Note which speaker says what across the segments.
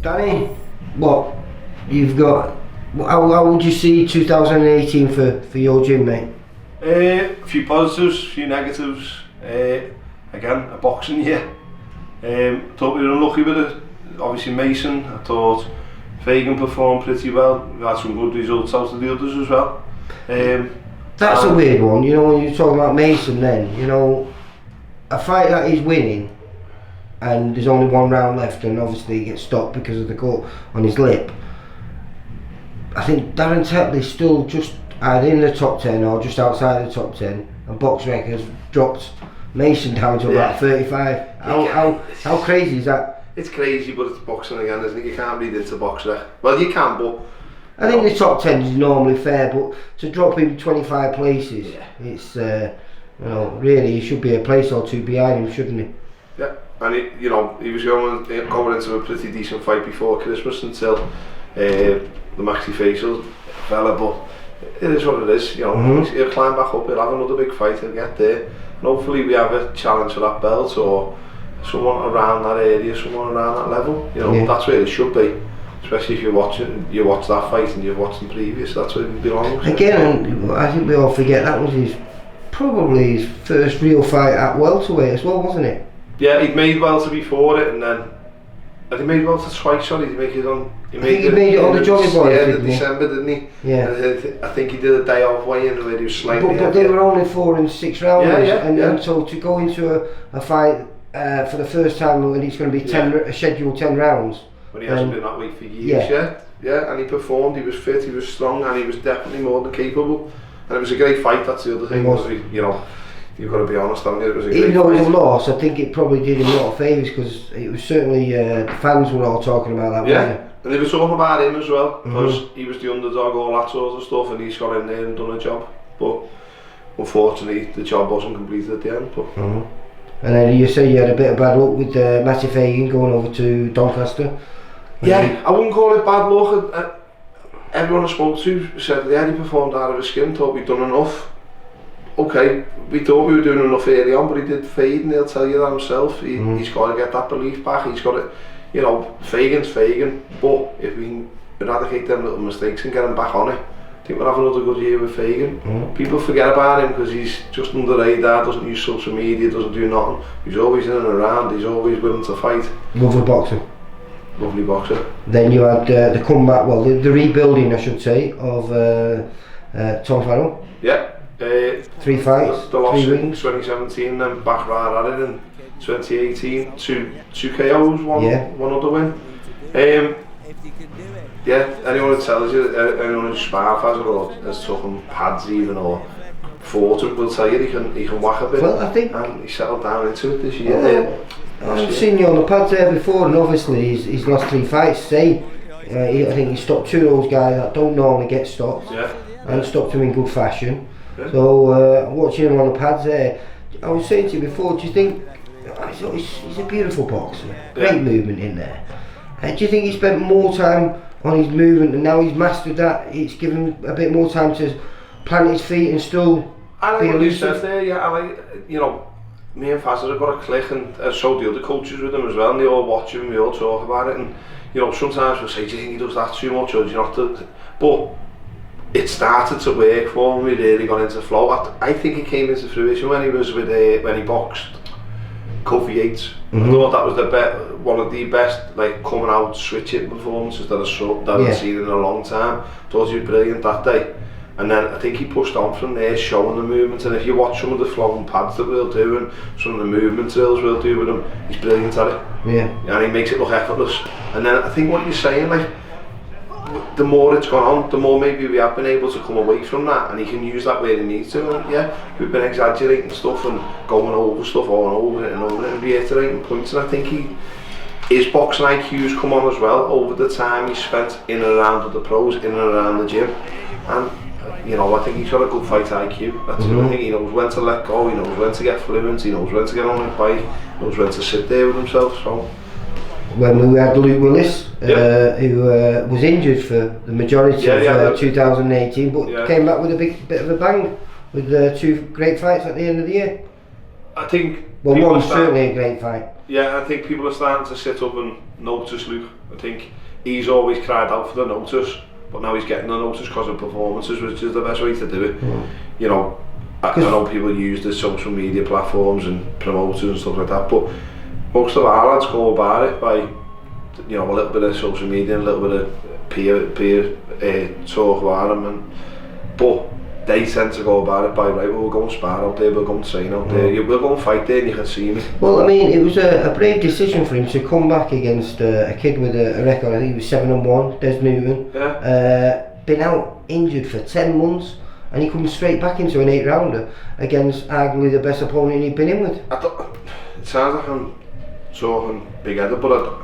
Speaker 1: Danny, what you've got? How would you see 2018 for your gym, mate?
Speaker 2: A few positives, a few negatives. Again, a boxing year. Thought we were unlucky with it. Obviously Mason, I thought Fagan performed pretty well. We had some good results out of the others as well.
Speaker 1: That's a weird one, you know, when you're talking about Mason then, you know, a fight that he's winning and there's only one round left and obviously he gets stopped because of the cut on his lip. I think Darren Tetley's still just either in the top 10 or just outside the top 10, and Box Records dropped Mason down to about 35. How crazy is that?
Speaker 2: It's crazy, but it's boxing again, isn't it? You can't read into boxer. Well, you can, but
Speaker 1: I think the top 10 is normally fair, but to drop him 25 places, it's you know, really he should be a place or two behind him, shouldn't he?
Speaker 2: Yeah, and he was going into a pretty decent fight before Christmas until the maxi facial fella, but it is what it is, you know. He'll climb back up, he'll have another big fight, he'll get there, and hopefully we have a challenge for that belt or someone around that area, someone around that level, you know. That's where it should be, especially if you watch that fight and you've watched them previous. That's where it belongs. Again,
Speaker 1: I think we all forget that was probably his first real fight at welterweight as well, wasn't it?
Speaker 2: Yeah, he'd made welter before it, and then he made welter twice. Sorry, he made it on
Speaker 1: the Johnny Boys.
Speaker 2: Yeah, in December, didn't he?
Speaker 1: Yeah.
Speaker 2: And I think he did a day off weigh-in where he was slightly.
Speaker 1: But they were only 4 and 6 rounds, and so to go into a fight for the first time when it's going to be scheduled 10 rounds.
Speaker 2: When he hasn't been that way for years and he performed, he was fit, he was strong, and he was definitely more than capable. And it was a great fight. That's the other thing. You know, you've got to be honest, haven't you? It was a great
Speaker 1: even though
Speaker 2: fight.
Speaker 1: it was a loss, I think it probably did him a lot of favours because it was certainly the fans were all talking about that.
Speaker 2: Yeah, and they were talking about him as well because he was the underdog, all that sort of stuff, and he's got in there and done a job. But unfortunately, the job wasn't completed at the end. But.
Speaker 1: And then you say you had a bit of bad luck with Matty Fagan going over to Doncaster.
Speaker 2: Yeah, I wouldn't call it bad luck. Everyone I spoke to said he performed out of his skin, thought we'd done enough. Okay, we thought we were doing enough early on, but he did fade, and he'll tell you that himself. He's got to get that belief back. He's got to, you know, Fagan's Fagan, but if we can eradicate them little mistakes and get him back on it, I think we'll have another good year with Fagan. People forget about him because he's just under the radar, doesn't use social media, doesn't do nothing. He's always in and around, he's always willing to fight.
Speaker 1: Lovely boxer.
Speaker 2: Lovely boxer.
Speaker 1: Then you had the comeback, well, the rebuilding, I should say, of Tom Farrell.
Speaker 2: Yeah.
Speaker 1: 3 fights,
Speaker 2: the loss
Speaker 1: 3
Speaker 2: in
Speaker 1: wins.
Speaker 2: 2017, then back right at it in 2018. Two KOs, one other win. Yeah, anyone who tells you, anyone who's sparred has it or has taken pads even or fought him will tell you he can whack a bit.
Speaker 1: Well, I think,
Speaker 2: and he settled down into it this year.
Speaker 1: I've seen you on the pads there before, and obviously he's lost 3 fights. Say, I think he stopped 2 of those guys that don't normally get stopped, and stopped him in good fashion. So watching him on the pads there, I was saying to you before, do you think he's a beautiful boxer, great movement in there? Do you think he spent more time on his movement and now he's mastered that, it's given him a bit more time to plant his feet and still
Speaker 2: I
Speaker 1: be
Speaker 2: like what you
Speaker 1: elusive?
Speaker 2: said there, I like, you know, me and Fazza have got a click, and so the other coaches with him as well, and they all watch him, we all talk about it, and you know, sometimes we'll say, do you think he does that too much, or do you not? But it started to work for him, we really got into flow. I think it came into fruition when he was with when he boxed Kofi Yates. I thought that was one of the best like coming out switching performances that I've seen in a long time. Thought he was brilliant that day, and then I think he pushed on from there, showing the movement. And if you watch some of the flowing pads that we'll do and some of the movement drills we'll do with him, he's brilliant at it. And he makes it look effortless. And then I think what you're saying, like, the more it's gone on, the more maybe we have been able to come away from that, and he can use that where he needs to. And we've been exaggerating stuff and going over stuff over it and reiterating points, and I think his boxing IQ's come on as well over the time he's spent in and around with the pros, in and around the gym. And you know, I think he's got a good fight IQ. That's the thing. He knows when to let go, he knows when to get fluent, he knows when to get on his bike, he knows when to sit there with himself. So
Speaker 1: when we had Luke Willis, who was injured for the majority of 2018, but came back with a bit of a bang with 2 great fights at the end of the year.
Speaker 2: I think.
Speaker 1: Well, one's certainly a great fight.
Speaker 2: Yeah, I think people are starting to sit up and notice Luke. I think he's always cried out for the notice, but now he's getting the notice because of performances, which is the best way to do it. You know, I know people use the social media platforms and promoters and stuff like that, but most of our lads go about it by, you know, a little bit of social media and a little bit of peer talk about them, but they tend to go about it by, right, well, we'll go and spar out there, we'll go and train out there, we'll go and fight there and you can see me.
Speaker 1: Well, I mean, it was a brave decision for him to come back against a kid with a record. I think he was 7-1, Des Newton.
Speaker 2: Yeah.
Speaker 1: Been out injured for 10 months and he comes straight back into an 8-rounder against arguably the best opponent he'd been in with.
Speaker 2: It sounds like I'm talking big-headed, but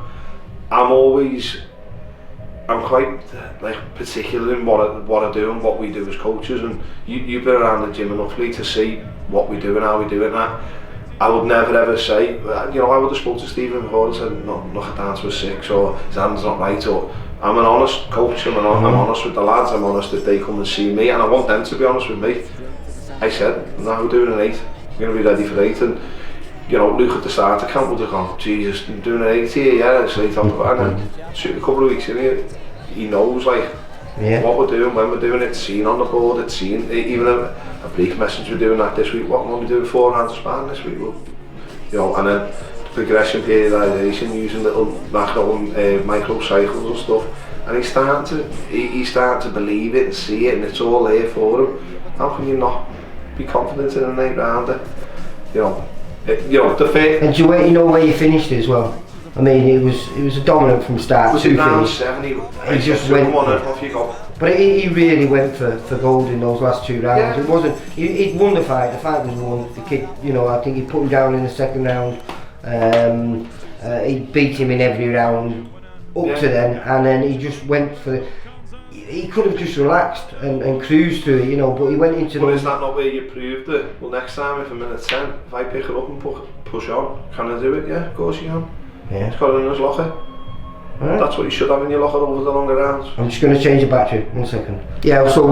Speaker 2: I'm quite like particular in what I do and what we do as coaches, and you've been around the gym enough Lee, to see what we do and how we do it. And I would never ever say, you know, I would have spoken to Stephen before and said, no, knock it down to a 6, or his hand's not right, or I'm an honest coach, I'm honest with the lads, I'm honest that they come and see me, and I want them to be honest with me. I said, no, we're doing an 8, we're going to be ready for 8, and you know, Luke at the start of camp would have gone, Jesus, I'm doing an 8 here, yeah, it's late on, and then a couple of weeks in here, he knows like what we're doing, when we're doing it, it's seen on the board, it's seen, even a brief message we're doing that this week, what we're doing 4 hands of sparring this week, you know, and then progression periodization, using little micro cycles and stuff, and he's starting to believe it and see it, and it's all there for him. How can you not be confident in an 8-rounder? You know, the fair. And
Speaker 1: do you know where you finished as well? I mean, it was a dominant from start.
Speaker 2: Was it round 7? He
Speaker 1: just went.
Speaker 2: Off you go.
Speaker 1: But he really went for gold in those last 2 rounds. Yeah. It wasn't. He'd won the fight. The fight was won. The kid, you know, I think he put him down in the 2nd round. He beat him in every round up to then, and then he just went for. He could have just relaxed and cruised through it, you know, but he went into.
Speaker 2: But is that not where you proved it? Well, next time, if I'm in at 10, if I pick it up and push on, can I do it? Yeah, of course you can.
Speaker 1: Yeah.
Speaker 2: It's got it in his locker. Right. That's what you should have in your locker over the longer rounds.
Speaker 1: I'm just going to change the battery, 1 second. Yeah, so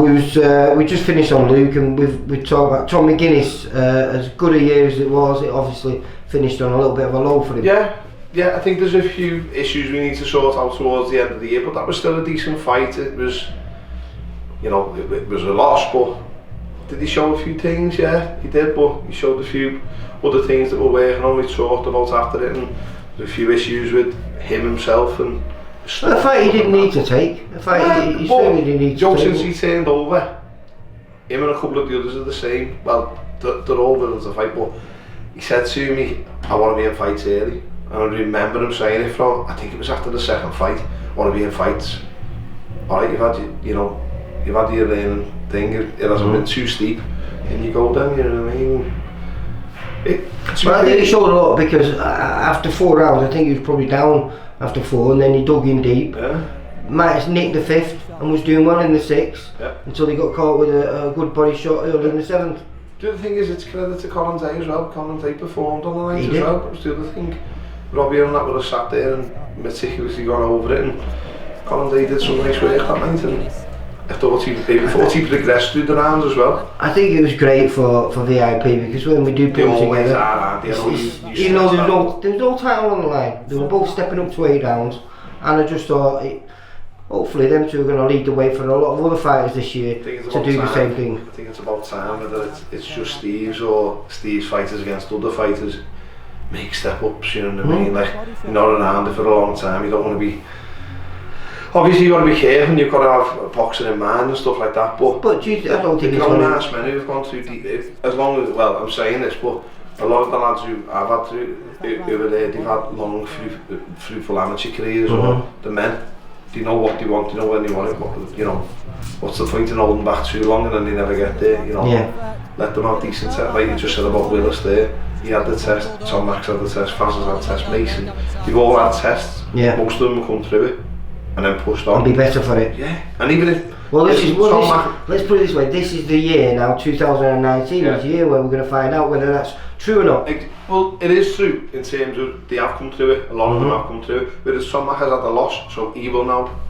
Speaker 1: we just finished on Luke, and we've talked about Tom McGuinness. As good a year as it was, it obviously finished on a little bit of a low for him.
Speaker 2: Yeah, I think there's a few issues we need to sort out towards the end of the year, but that was still a decent fight. It was, you know, it was a loss, but did he show a few things? Yeah, he did, but he showed a few other things that we're working on. We talked about after it, and there's a few issues with him himself and
Speaker 1: a fight he didn't need to take. A fight he certainly didn't need to take.
Speaker 2: Since he turned over, him and a couple of the others are the same. Well, they're all willing to fight, but he said to me, I want to be in fights early. And I remember him saying it from, I think it was after the 2nd fight, I want to be in fights. Alright, you've had your learning thing, it hasn't been too steep, and you go down, you know what I mean?
Speaker 1: I think he showed a lot, because after 4 rounds, I think he was probably down after 4, and then he dug in deep. Might have nicked the 5th and was doing well in the 6th until he got caught with a good body shot early in the 7th.
Speaker 2: The other thing is, it's credit to Colin Day as well. Colin Day performed on the night as well. That was the other thing. Robbie and that would have sat there and meticulously gone over it, and Colin Day did some nice work that night, and I thought he progressed through the rounds as well.
Speaker 1: I think it was great for VIP, because when we do put them together, you know, there was no title on the line. They were both stepping up to 8 rounds, and I just thought, hopefully them two are going to lead the way for a lot of other fighters this year to do the same thing.
Speaker 2: I think it's about time, whether it's just Steve's or Steve's fighters against other fighters, make step ups, you know what I mean? Like, you're not around it for a long time, you don't want to be. Obviously, you've got to be careful, and you've got to have a boxing in mind and stuff like that. But
Speaker 1: I don't think it's
Speaker 2: on last men who've gone too deep. As long as, well, I'm saying this, but a lot of the lads who I've had who were there, they've had long, fruitful amateur careers, or the men. They know what they want, they know when they want it. But, you know, what's the point in holding back too long and then they never get there? You know, let them have decent tests. Like you just said about Willis there. He had the test, Tom Max had the test, Faz has had the test, Mason. They've all had tests. Most of them have come through it and then pushed on.
Speaker 1: And be better for it.
Speaker 2: Yeah, and even if...
Speaker 1: let's put it this way, this is the year now, 2019, is the year where we're going to find out whether that's true or not.
Speaker 2: Well, it is true in terms of they have come through it, a lot of them have come through it, whereas Tom Mac has had a loss, so he will now,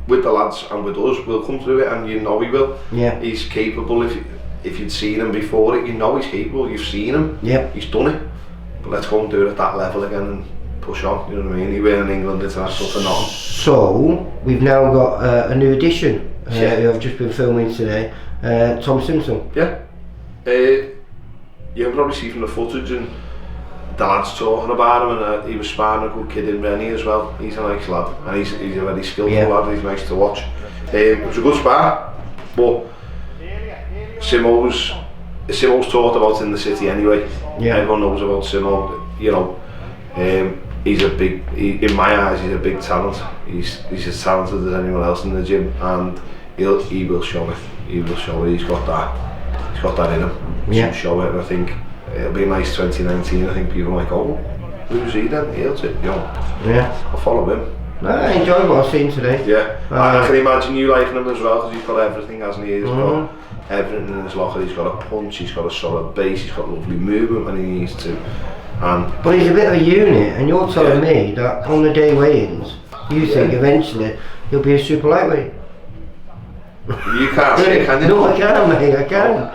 Speaker 2: with the lads and with us, will come through it, and you know he will.
Speaker 1: Yeah.
Speaker 2: He's capable, if if you'd seen him before it, you know he's capable, you've seen him, he's done it. But let's go and do it at that level again and push on, you know what I mean? He went in England international for nothing.
Speaker 1: So, we've now got a new addition who I've just been filming today, Tom Simpson.
Speaker 2: Yeah. You can probably see from the footage and the lads talking about him, and he was sparring a good kid in Rennie as well. He's a nice lad, and he's a very skillful lad, he's nice to watch. It was a good spar, but Simo's talked about in the city anyway. Everyone knows about Simo, you know. He's a big, in my eyes, he's a big talent. He's as talented as anyone else in the gym, and he will show it. He will show it. He's got that in him. He'll show it, and I think it'll be a nice 2019. I think people are like, oh, who's he then? He'll take, you know. I'll follow him.
Speaker 1: I enjoyed what I've seen today.
Speaker 2: I can imagine you liking him as well, because he's got everything, hasn't he? He's got everything in his locker. He's got a punch, he's got a solid base, he's got lovely movement when he needs to.
Speaker 1: But he's a bit of a unit, and you're telling me that on the day weigh-ins, you think eventually he'll be a super lightweight.
Speaker 2: You can't say, can you?
Speaker 1: No, I can, mate, I can.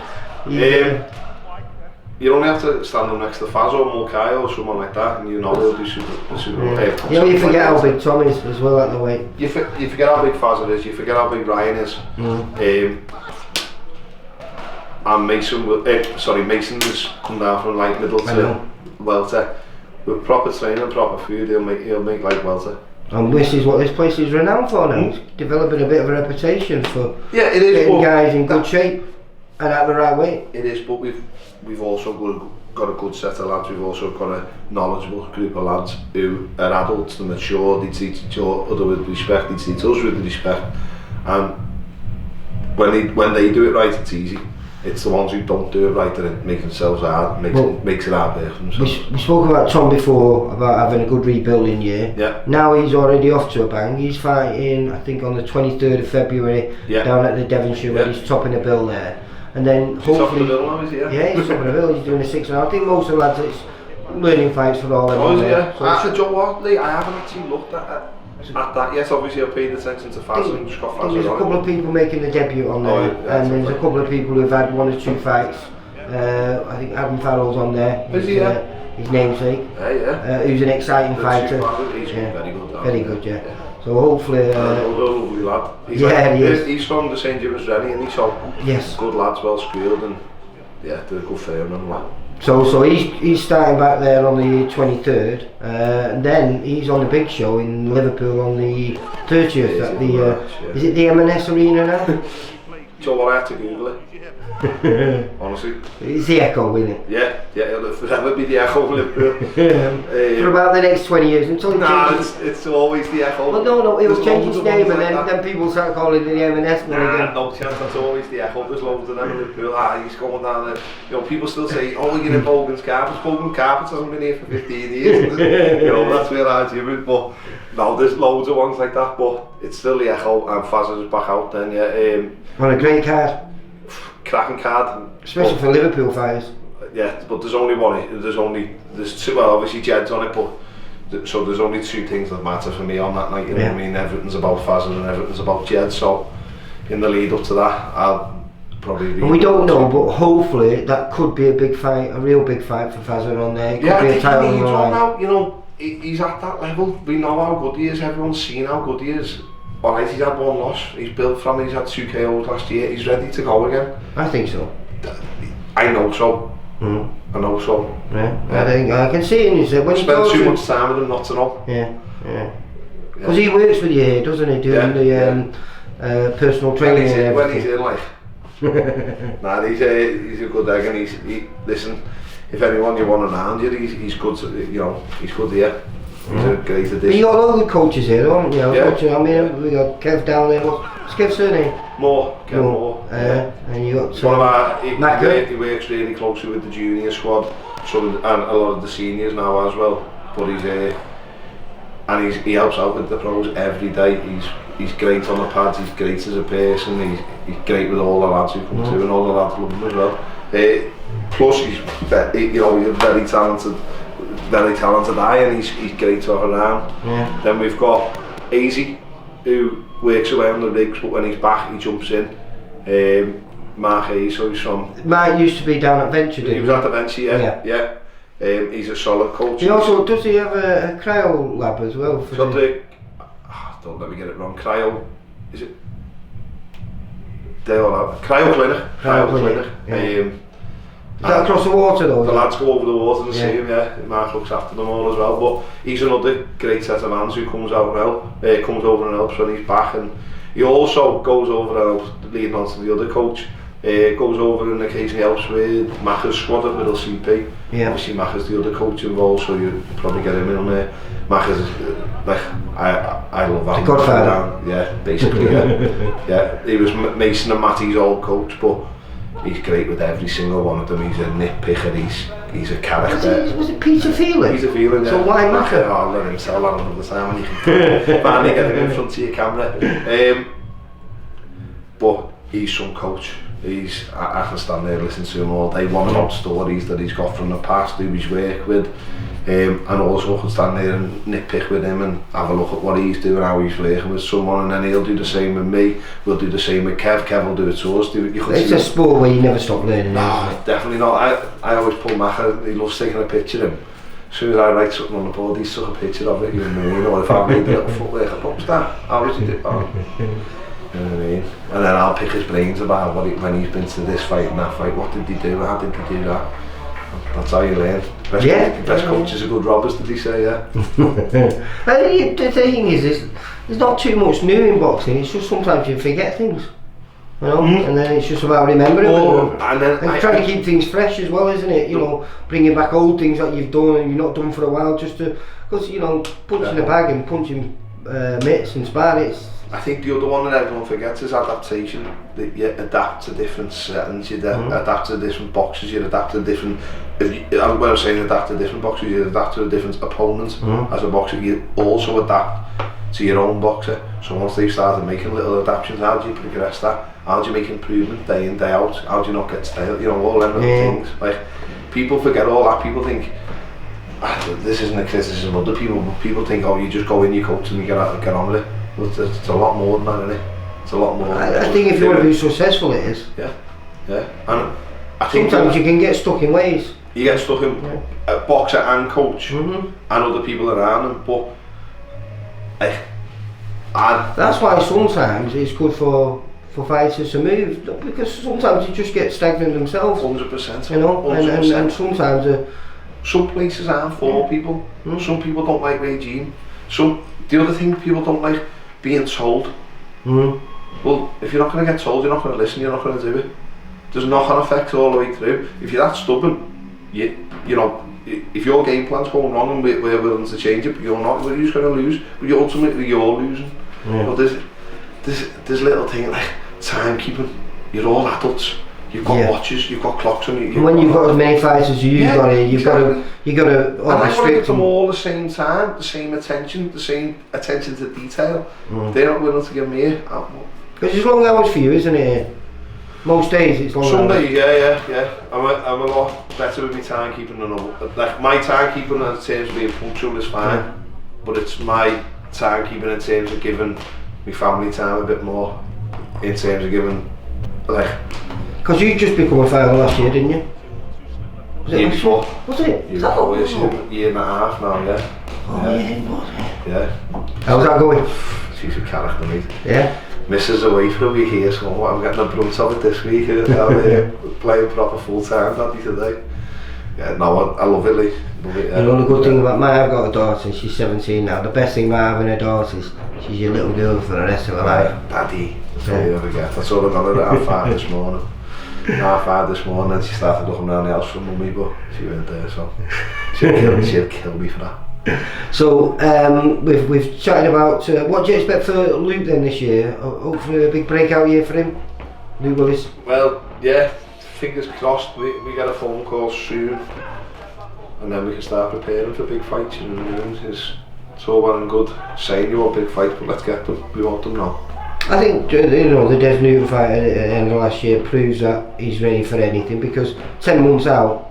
Speaker 2: You only have to stand him next to Faz or Mulcahy or someone like that, and you know he'll be super
Speaker 1: you forget how big Tom is as well at the weight.
Speaker 2: You forget how big Faz is, you forget how big Ryan is. And Mason's come down from light middle to welter. With proper training, proper food, he'll make like welter.
Speaker 1: And this is what this place is renowned for now. It's developing a bit of a reputation for
Speaker 2: it is,
Speaker 1: getting guys in good shape and at the right weight.
Speaker 2: It is, but we've also got a good set of lads. We've also got a knowledgeable group of lads who are adults and mature. They treat each other with respect. They treat us with respect. And when they do it right, it's easy. It's the ones who don't do it right that make themselves hard, makes it hard there for themselves. We
Speaker 1: spoke about Tom before, about having a good rebuilding year. Now he's already off to a bang. He's fighting, I think, on the 23rd of February down at the Devonshire, where he's topping the bill there. And then hopefully...
Speaker 2: He's topping the bill now, is he?
Speaker 1: He's topping the bill. He's doing a 6 round. I think most of the lads, it's learning fights for all of them.
Speaker 2: Oh, is he? Joe Watley, I haven't actually looked at that yet. Obviously I've paid attention to Faz and just got Faz.
Speaker 1: There's a couple of people making the debut on there, and there's a couple of people who've had 1 or 2 fights. I think Adam Farrell's on there.
Speaker 2: Is he?
Speaker 1: His namesake. Who's an exciting fighter.
Speaker 2: He's very good.
Speaker 1: Very good, So hopefully...
Speaker 2: lovely lad. He's from the St. James Rennie, and he's so good lads, well schooled, and they're a good firm and what. So
Speaker 1: he's starting back there on the 23rd, and then he's on the big show in Liverpool on the 30th at the is it the M&S Arena now?
Speaker 2: So what, I had to Google it. Honestly.
Speaker 1: It's the Echo, isn't it?
Speaker 2: Yeah, it'll forever be the Echo in Liverpool.
Speaker 1: For about the next 20 years until
Speaker 2: it's always the Echo.
Speaker 1: Well, no, it'll change its name, and then people start calling it the M&S one again.
Speaker 2: No chance, that's always the Echo. There's loads of them in Liverpool. He's going down there. You know, people still say, oh, you're in Bogan's Carpets. Bogan's Carpets hasn't been here for 15 years. You know, that's where I do it. But no, there's loads of ones like that, but it's still the Echo, and Faz is back out then,
Speaker 1: On a great card.
Speaker 2: Cracking card.
Speaker 1: Especially for Liverpool fighters.
Speaker 2: Yeah, but there's two, well, obviously Jed's on it, but so there's only 2 things that matter for me on that night, you know what I mean? Everything's about Faz and everything's about Jed, so in the lead up to that, I'll probably be...
Speaker 1: And we don't know, but hopefully that could be a big fight, a real big fight for Faz on there. It could be a title on the line.
Speaker 2: Now, you know, he's at that level. We know how good he is, everyone's seen how good he is. Alright, he's had 1 loss, he's built from it, he's had 2 KOs last year, he's ready to go again.
Speaker 1: I think so.
Speaker 2: I know so. I know so.
Speaker 1: I can see in his when he
Speaker 2: spent too much time with him not to know.
Speaker 1: Because he works with you here, doesn't he, doing the personal training and everything.
Speaker 2: When he's in, like. Nah, he's a good egg, and listen, if anyone you want around you, he's good, you know, he's good here. He's a great addition.
Speaker 1: You got all the coaches here, don't you? I mean, we got Kev down there. What's Kev's surname?
Speaker 2: Kev Moore.
Speaker 1: And you got
Speaker 2: one of our, he works really closely with the junior squad, and a lot of the seniors now as well. But he helps out with the pros every day. He's great on the pads. He's great as a person. He's great with all the lads who come through, and all the lads love him as well. Plus, he's a very talented eye, and he's great to have around. Then we've got AZ, who works away on the rigs, but when he's back he jumps in. Mark Hayes, so he's from...
Speaker 1: Mark used to be down at Venture, didn't he?
Speaker 2: He was at the Venture, yeah. He's a solid coach.
Speaker 1: Does he have a cryo lab as well? For
Speaker 2: don't let me get it wrong, cryo, is it? They all have cryo clinic.
Speaker 1: Yeah. Is that across the water though?
Speaker 2: The lads go over the water and see him, Mark looks after them all as well, but he's another great set of hands who comes over and helps when he's back, and he also goes over and helps, leading on to the other coach. Goes over and occasionally helps with Macca's squad at Middle CP.
Speaker 1: Yeah.
Speaker 2: Obviously Macca's the other coach involved, so you probably get him in on there. Macca's I love that.
Speaker 1: Godfather.
Speaker 2: Yeah, basically. Yeah. He was Mason and Matty's old coach, but he's great with every single one of them. He's a nitpicker. He's a character.
Speaker 1: Was it Peter Phelan?
Speaker 2: Peter Phelan.
Speaker 1: So why Macca?
Speaker 2: I'll let him tell that another time when you can finally get him in front of your camera. But he's some coach. I can stand there and listen to him all day, one about stories that he's got from the past, who he's worked with, and also can stand there and nitpick with him and have a look at what he's doing, how he's working with someone, and then he'll do the same with me. We'll do the same with Kev. Kev will do it to us.
Speaker 1: It's a sport where you never stop learning.
Speaker 2: No, definitely not. I always pull Macca. He loves taking a picture of him. As soon as I write something on the board, he's took a picture of it. You know, if I made a little footwork, what was that? How did he do it? You know what I mean? And then I'll pick his brains about when he's been to this fight and that fight. What did he do? How did he do that? That's how you learn. Best coaches are good robbers, did he say? Yeah.
Speaker 1: The thing is, there's not too much new in boxing. It's just sometimes you forget things, you know, and then it's just about remembering them. And trying to keep things fresh as well, isn't it? You know, bringing back old things that you've done and you've not done for a while, just to, because you know, punching a bag and punching mitts and sparring.
Speaker 2: I think the other one that everyone forgets is adaptation. That you adapt to different settings, you adapt to different boxes, you adapt to different... when I'm saying adapt to different boxes, you adapt to a different opponent. As a boxer, you also adapt to your own boxer. So once they've started making little adaptations, how do you progress that? How do you make improvement day in, day out? How do you not get stale? You know, all them little things. Like, people forget all that. People think, this isn't a criticism of other people, but people think, oh, you just go in your coach and you get on with it. But it's a lot more than that, isn't it? It's a lot more.
Speaker 1: I think if you want to be successful, it is.
Speaker 2: Yeah. And I think
Speaker 1: sometimes you can get stuck in ways.
Speaker 2: You get stuck in a boxer and coach and other people around them, but
Speaker 1: that's why sometimes it's good for fighters to move, because sometimes you just get stagnant themselves.
Speaker 2: 100%.
Speaker 1: You know, 100%. And sometimes
Speaker 2: some places aren't for people. Some people don't like regime. The other thing people don't like, being told. Well, if you're not going to get told, you're not going to listen, you're not going to do it. There's knock-on effects all the way through. If you're that stubborn, you know, if your game plan's going wrong and we're willing to change it, but you're not, well, who's going to lose? But ultimately you're losing. But there's little things like timekeeping. You're all adults. You've got watches, you've got clocks on you.
Speaker 1: When you've got as many fighters as you've got to
Speaker 2: and I want to give them all the same time, the same attention to detail. They're not willing to give me it.
Speaker 1: Because it's long hours for you, isn't it? Most days it's long hours.
Speaker 2: Some days, yeah. I'm a lot better with my timekeeping than other. Like, my timekeeping in terms of being punctual is fine, but it's my timekeeping in terms of giving my family time a bit more, in terms of giving, like...
Speaker 1: Because you just become a fighter last year, didn't you? Was it
Speaker 2: year before.
Speaker 1: Was it?
Speaker 2: Year before, year and a half now, yeah.
Speaker 1: Oh yeah, was it?
Speaker 2: Yeah.
Speaker 1: How's that going?
Speaker 2: She's a character, mate.
Speaker 1: Yeah.
Speaker 2: Mrs. away for a week here, so I'm getting a brunt of it this week. I'm playing proper full time, daddy, today. Yeah, no, I love it, Lee.
Speaker 1: You know the good thing about I've got a daughter and she's 17 now. The best thing about having a daughter is she's your little girl for the rest of her life.
Speaker 2: Daddy. That's all you ever get. That's all I got her at 5 this morning. 5 this morning, and she started looking around the house for mummy, but she weren't there, so she'll kill me for that.
Speaker 1: So we've chatted about what do you expect for Luke then this year? Hopefully a big breakout year for him, Luke Willis.
Speaker 2: Well, yeah, fingers crossed. We get a phone call soon, and then we can start preparing for big fights. You know what I mean? It's all well and good saying you want big fights, but let's get them. We want them now.
Speaker 1: I think the Des Newton fight at the end of last year proves that he's ready for anything, because 10 months out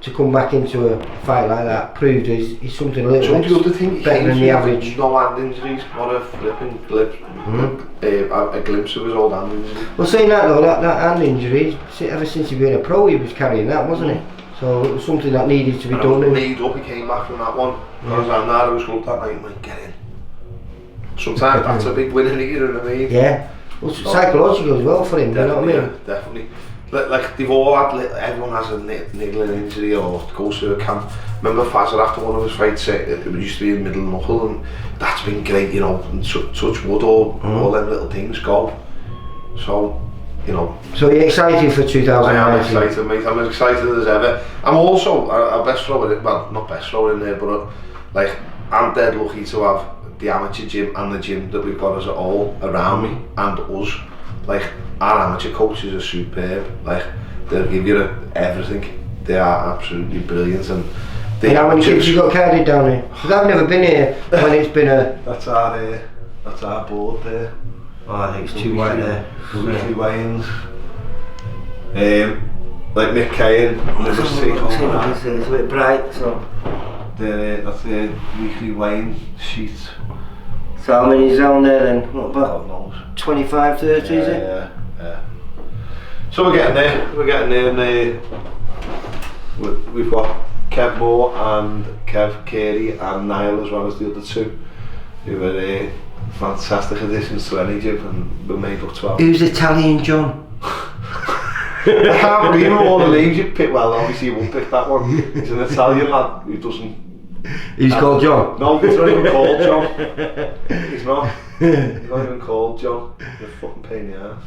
Speaker 1: to come back into a fight like that proved he's something a little
Speaker 2: So
Speaker 1: bit
Speaker 2: the other thing,
Speaker 1: better than the average.
Speaker 2: No hand injuries, what a flipping a glimpse of his old hand injury.
Speaker 1: Well, saying that though, that hand injury, ever since he'd been a pro, he was carrying that, wasn't he? So it was something that needed to be done.
Speaker 2: And made up, he came back from that one. Because I'm there, I was good that night, and went, get in. Sometimes that's a big win in it, you know what I mean?
Speaker 1: Yeah. Well, psychological as well for him, you know what I mean?
Speaker 2: Yeah, definitely. Like they've all had, everyone has a niggling injury or goes through a camp. Remember Fazzer after one of his fights, it used to be in middle knuckle, and that's been great, you know, and touch wood, all them little things go. So, you know. So you're excited for 2019? I am excited, mate. I'm as excited as ever. I'm also, I'll best throw it in, well, not best throw it in there, but like, I'm dead lucky to have the amateur gym and the gym that we've got as a whole around me and us. Like, our amateur coaches are superb. Like, they'll give you everything. They are absolutely brilliant. And how many kids you got carried down here? Because I've never been here when it's been a... That's our board there. Oh, I think it's too white there. The weekly weigh-ins. Like Mick Kane, it's a bit bright, so... That's the weekly weighing sheet. So how many's down there then? What about 25, 30 is it? Yeah. So we're getting there, and we've got Kev Moore and Kev Carey and Niall as well as the other two, who are fantastic additions to any gym, and we'll make up 12. Who's Italian John? I can't believe all the names you picked. Well, obviously you won't pick that one. He's an Italian lad who doesn't... He's called John? No, he's not even called John. He's not. He's not even called John. He's a fucking pain in the ass.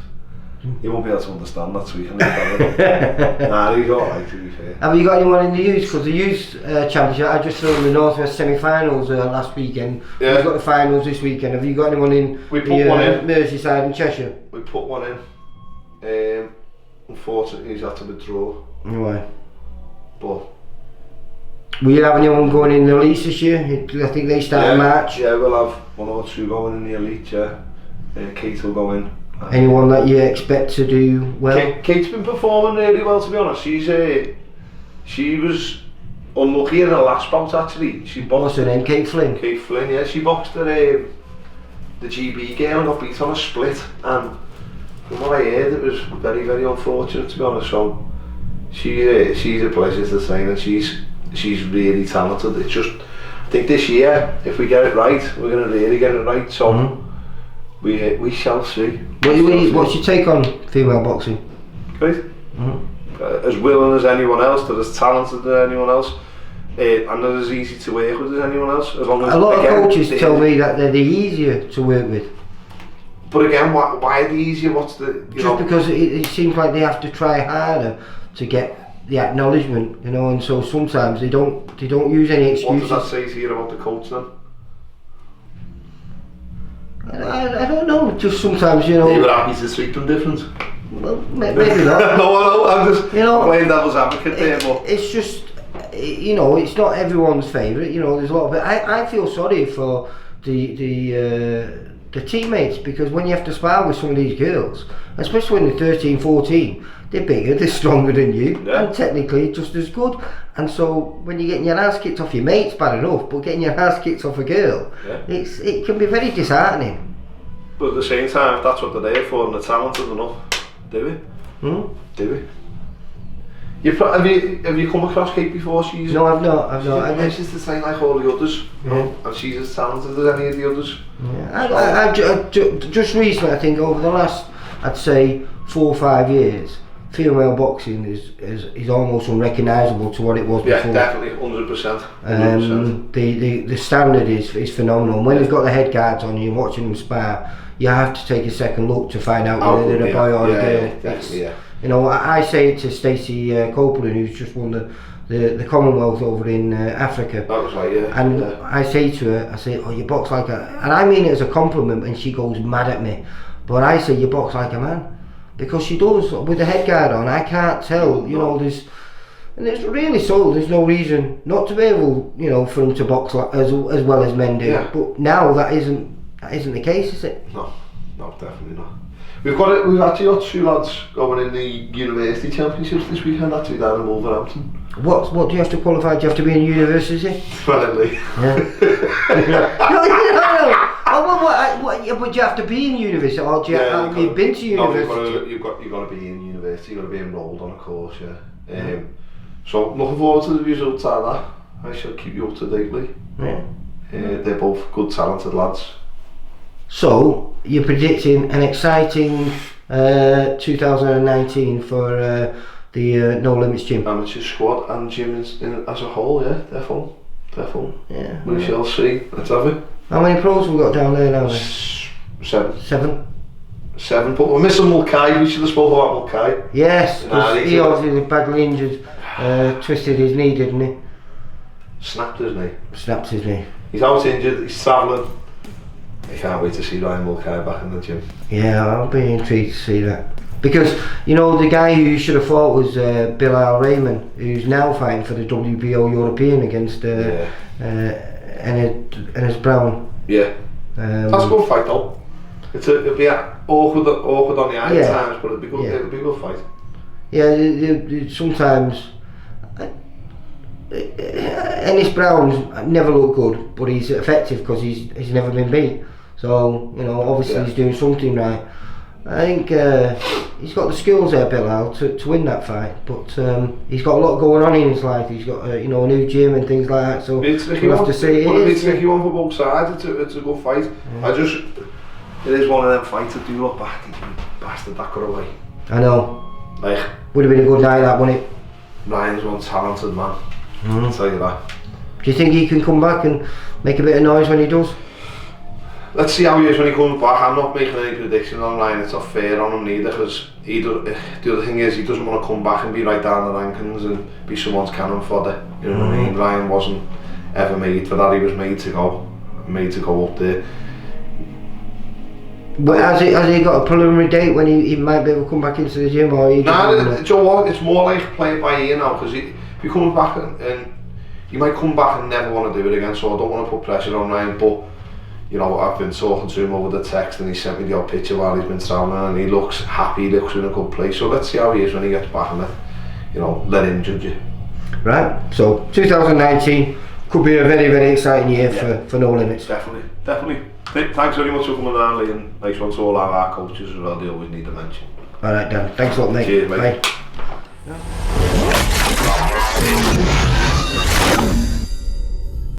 Speaker 2: He won't be able to understand that, so we can Nah, he's alright, to be fair. Have you got anyone in the youth? Because the youth championship, I just filmed the North West semi-finals last weekend. Yeah. We've got the finals this weekend. Have you got anyone in Merseyside and Cheshire? We put one in. Unfortunately, he's had to withdraw. Why? But... Will you have anyone going in the elites this year? I think they start in March. Yeah, we'll have one or two going in the elite, yeah. Kate will go in. Anyone that you expect to do well? Kate's been performing really well, to be honest. She was unlucky in her last bout, actually. She boxed. What's her name? Kate Flynn? Kate Flynn, yeah. She boxed at the GB game and got beat on a split. And from what I heard, it was very, very unfortunate, to be honest. So she's a pleasure to train, and she's really talented. It's just, I think this year, if we get it right, we're going to really get it right. So we shall see. What's your take on female boxing? Great. As willing as anyone else, they're as talented as anyone else, and they're as easy to work with as anyone else. As long as, a lot of coaches tell me that they're the easier to work with. But again, why are they easier? What's the... Just because it seems like they have to try harder to get the acknowledgement, you know, and so sometimes they don't use any excuses. What does that say to you about the coach then? I don't know, just sometimes, you know... You were happy to treat them different? Well, maybe not. No, I'm just playing devil's advocate there, but... It's just, you know, it's not everyone's favourite, you know, there's a lot of it. I feel sorry for the teammates, because when you have to spar with some of these girls, especially when they're 13, 14, they're bigger, they're stronger than you, and technically just as good. And so when you're getting your ass kicked off your mates, bad enough, but getting your ass kicked off a girl, it can be very disheartening. But at the same time, if that's what they're there for and they're talented enough, do we? Do we? Have you come across Kate before? No, I've not. She's the same like all the others, you know, and she's as talented as any of the others. Yeah. Just recently, I think over the last, I'd say 4 or 5 years, female boxing is almost unrecognisable to what it was before. Yeah, definitely, 100%. The standard is phenomenal. When they've got the head guards on you and watching them spar, you have to take a second look to find out whether they're a boy or a girl. Definitely. You know, I say it to Stacey Copeland, who's just won the Commonwealth over in Africa. That was right, yeah. And I say to her, I say, oh, you box like a... And I mean it as a compliment, and she goes mad at me. But I say, you box like a man. Because she does, with the head guard on. I can't tell, you know, and it's really so, there's no reason not to be able, you know, for them to box as well as men do. Yeah. But now that isn't the case, is it? No, definitely not. We've actually got 2 lads going in the university championships this weekend, actually down in Wolverhampton.
Speaker 1: What do you have to qualify? Do you have to be in university?
Speaker 2: Apparently.
Speaker 1: Yeah. No. Oh, but do you have to be in university, or do you have you been to university?
Speaker 2: No, you've got to be in university. You've got to be enrolled on a course, yeah. So looking forward to the results of that. I shall keep you up to date, Lee.
Speaker 1: Yeah.
Speaker 2: They're both good, talented lads.
Speaker 1: So you're predicting an exciting 2019 for the No Limits gym?
Speaker 2: Amateur squad and gym as a whole, yeah, definitely.
Speaker 1: Yeah.
Speaker 2: We shall see. Let's have it.
Speaker 1: How many pros have we got down there now?
Speaker 2: 7. 7, but we're missing Mulcahy. We should have spoken about Mulcahy.
Speaker 1: Yes, because he obviously badly injured, twisted his knee, didn't he?
Speaker 2: Snapped his knee.
Speaker 1: Snapped his knee.
Speaker 2: He's out injured, he's travelling. I can't wait to see Ryan Mulcahy back in the gym.
Speaker 1: Yeah, I'll be intrigued to see that. Because, you know, the guy who you should have fought was Bilal Rahman, who's now fighting for the WBO European against Enes Brown.
Speaker 2: Yeah. That's a good fight though. It'll be awkward on the eye at times, but it'll be good. It'll be a good fight.
Speaker 1: Yeah, sometimes Enes Brown's never looked good, but he's effective because he's never been beat. So, you know, obviously he's doing something right. I think he's got the skills there, Bilal, to win that fight, but he's got a lot going on in his life. He's got you know, a new gym and things like that, so we'll have to see.
Speaker 2: It's a tricky one for both sides. It's a good fight. It is one of them fights that do look back and bastard that got away.
Speaker 1: I know.
Speaker 2: Like,
Speaker 1: would have been a good night, that, wouldn't it?
Speaker 2: Ryan's one talented man. I'll tell you that.
Speaker 1: Do you think he can come back and make a bit of noise when he does?
Speaker 2: Let's see how he is when he comes back. I'm not making any prediction on Ryan. It's not fair on him neither, because the other thing is he doesn't want to come back and be right down the rankings and be someone's cannon fodder. You know what I mean? Ryan wasn't ever made for that. He was made to go up there.
Speaker 1: But has he got a preliminary date when he might be able to come back into the gym, or?
Speaker 2: Nah, you know what? It's more like play it by ear now, because if he comes back and he might come back and never want to do it again. So I don't want to put pressure on Ryan, but. You know, I've been talking to him over the text and he sent me the odd picture while he's been travelling and he looks happy, he looks in a good place. So let's see how he is when he gets back and let him judge it. Right,
Speaker 1: so 2019 could be a very, very exciting year for No Limits.
Speaker 2: Definitely. Thanks very much for coming down, Lee, and nice one to all our coaches as well, they always need to mention.
Speaker 1: Alright Dan, thanks a lot mate.
Speaker 2: Cheers mate.
Speaker 1: Bye.